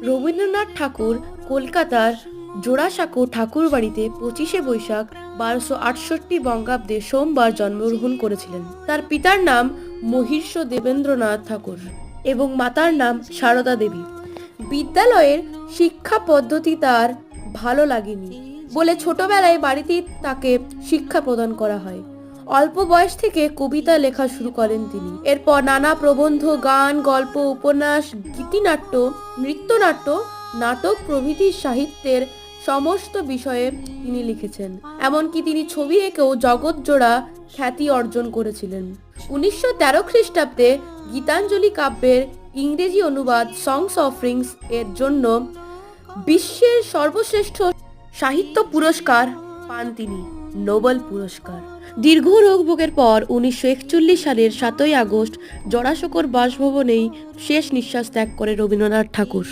রবীন্দ্রনাথ ঠাকুর কলকাতার জোড়াসাঁকো ঠাকুরবাড়িতে 25শে বৈশাখ 1268 বঙ্গাব্দে সোমবার জন্মগ্রহণ করেছিলেন। তার পিতার নাম মহীর্ষ দেবেন্দ্রনাথ ঠাকুর এবং মাতার নাম সারদা দেবী। বিদ্যালয়ের শিক্ষা পদ্ধতি তার ভালো লাগেনি বলে ছোটবেলায় বাড়িতেই তাকে শিক্ষা প্রদান করা হয়। অল্প বয়স থেকে কবিতা লেখা শুরু করেন তিনি। এরপর নানা প্রবন্ধ, গান, গল্প, উপন্যাস, গীতিনাট্য, নৃত্যনাট্য, নাটক প্রভৃতি সাহিত্যের সমস্ত বিষয়ে তিনি লিখেছেন। এমনকি তিনি ছবি এঁকেও জগৎজোড়া খ্যাতি অর্জন করেছিলেন। 1913 খ্রিস্টাব্দে গীতাঞ্জলি কাব্যের ইংরেজি অনুবাদ সংস অফরিংস এর জন্য বিশ্বের সর্বশ্রেষ্ঠ সাহিত্য পুরস্কার পান তিনি, নোবেল পুরস্কার। দীর্ঘ রোগ ভোগের পর 1941 সালের 7ই আগস্ট জোড়াসাঁকোর বাসভবনেই শেষ নিঃশ্বাস ত্যাগ করে রবীন্দ্রনাথ ঠাকুর।